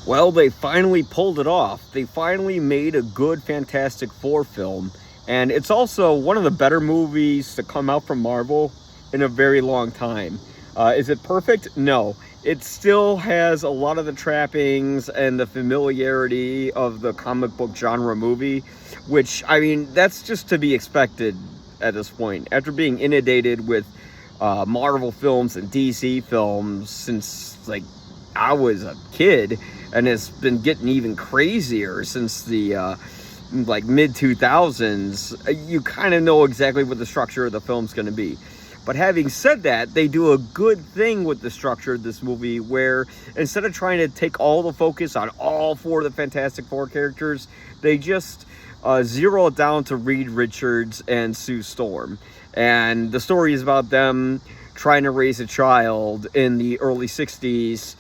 Well, they finally pulled it off. They finally made a good Fantastic Four film, and it's also one of the better movies to come out from Marvel in a very long time. Is it perfect? No. It still has a lot of the trappings and the familiarity of the comic book genre movie, which, I mean, that's just to be expected at this point. After being inundated with Marvel films and DC films since, like, I was a kid, and it's been getting even crazier since the like mid 2000s. You kind of know exactly what the structure of the film's going to be. But having said that, they do a good thing with the structure of this movie where instead of trying to take all the focus on all four of the Fantastic Four characters, they just zero it down to Reed Richards and Sue Storm. And the story is about them trying to raise a child in the early 60s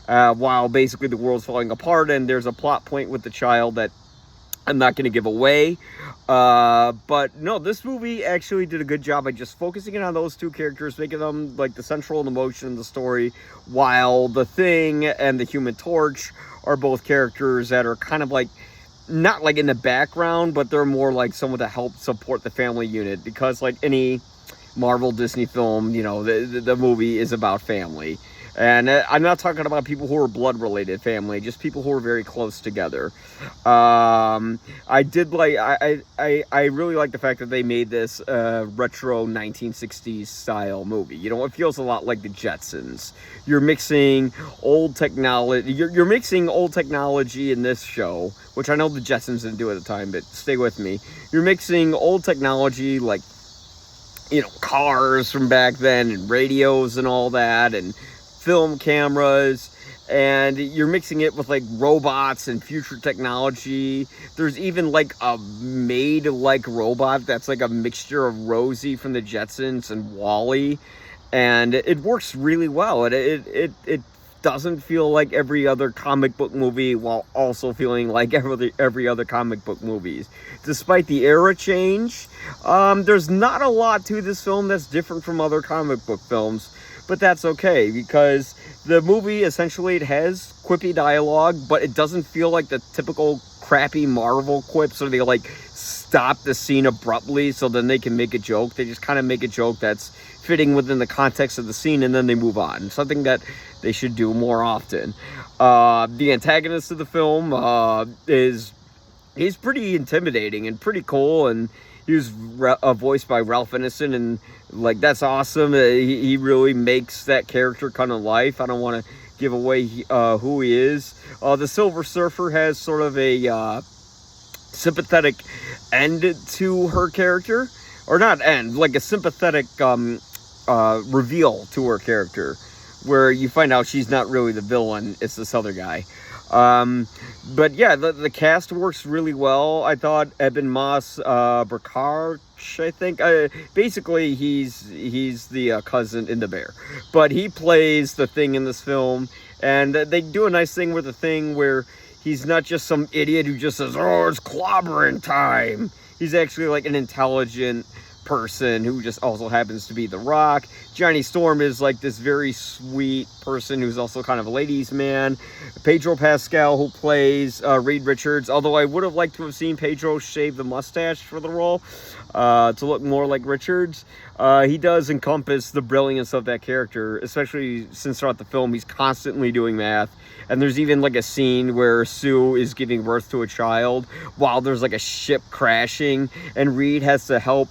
while basically the world's falling apart, and there's a plot point with the child that I'm not going to give away. But no, this movie actually did a good job by just focusing in on those two characters, making them like the central emotion in the story, while the Thing and the Human Torch are both characters that are kind of like not like in the background, but they're more like someone to help support the family unit, because like any Marvel Disney film, you know, the movie is about family. And I'm not talking about people who are blood related family, just people who are very close together. I did like, I really like the fact that they made this retro 1960s style movie. You know, it feels a lot like the Jetsons. You're mixing old technology, you're mixing old technology in this show, which I know the Jetsons didn't do at the time, but stay with me. You're mixing old technology like, you know, cars from back then and radios and all that and film cameras, and you're mixing it with like robots and future technology. There's even like a maid like robot that's like a mixture of Rosie from the Jetsons and Wally, and it works really well. It doesn't feel like every other comic book movie while also feeling like every other comic book movies. Despite the era change, there's not a lot to this film that's different from other comic book films, but that's okay, because the movie essentially, it has quippy dialogue, but it doesn't feel like the typical crappy Marvel quips where they like stop the scene abruptly so then they can make a joke. They just kind of make a joke that's fitting within the context of the scene, and then they move on. Something that they should do more often. The antagonist of the film he's pretty intimidating and pretty cool, and he was voiced by Ralph Ineson, and like that's awesome. He really makes that character come to life. I don't want to give away who he is. The Silver Surfer has sort of a sympathetic end to her character, or not end, like a sympathetic reveal to her character, where you find out she's not really the villain, it's this other guy. But yeah, the cast works really well. I thought Eben Moss Burkhardt, I think, basically he's the cousin in The Bear, but he plays the Thing in this film, and they do a nice thing with the Thing where he's not just some idiot who just says, "Oh, it's clobbering time." He's actually like an intelligent person who just also happens to be The Rock. Johnny Storm is like this very sweet person who's also kind of a ladies' man. Pedro Pascal, who plays Reed Richards, although I would have liked to have seen Pedro shave the mustache for the role to look more like Richards. He does encompass the brilliance of that character, especially since throughout the film he's constantly doing math. And there's even like a scene where Sue is giving birth to a child while there's like a ship crashing, and Reed has to help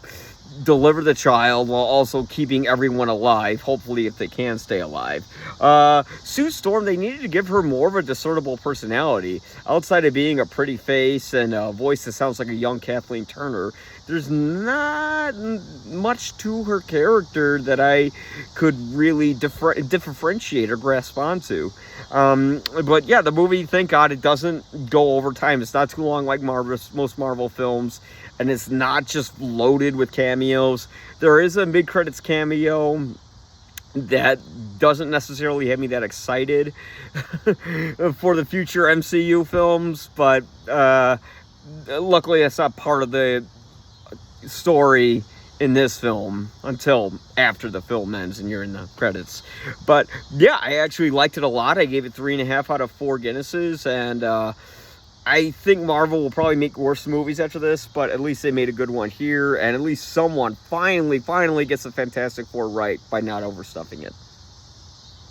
deliver the child while also keeping everyone alive, hopefully, if they can stay alive. Sue Storm, they needed to give her more of a discernible personality. Outside of being a pretty face and a voice that sounds like a young Kathleen Turner, there's not much to her character that I could really differentiate or grasp onto. But yeah, the movie, thank God, it doesn't go over time. It's not too long like most Marvel films, and it's not just loaded with cameos. There is a mid-credits cameo that doesn't necessarily have me that excited for the future MCU films, but luckily that's not part of the story in this film until after the film ends and you're in the credits. But yeah, I actually liked it a lot. I gave it 3.5 out of 4 Guinnesses, and I think Marvel will probably make worse movies after this, but at least they made a good one here, and at least someone finally gets the Fantastic Four right by not overstuffing it.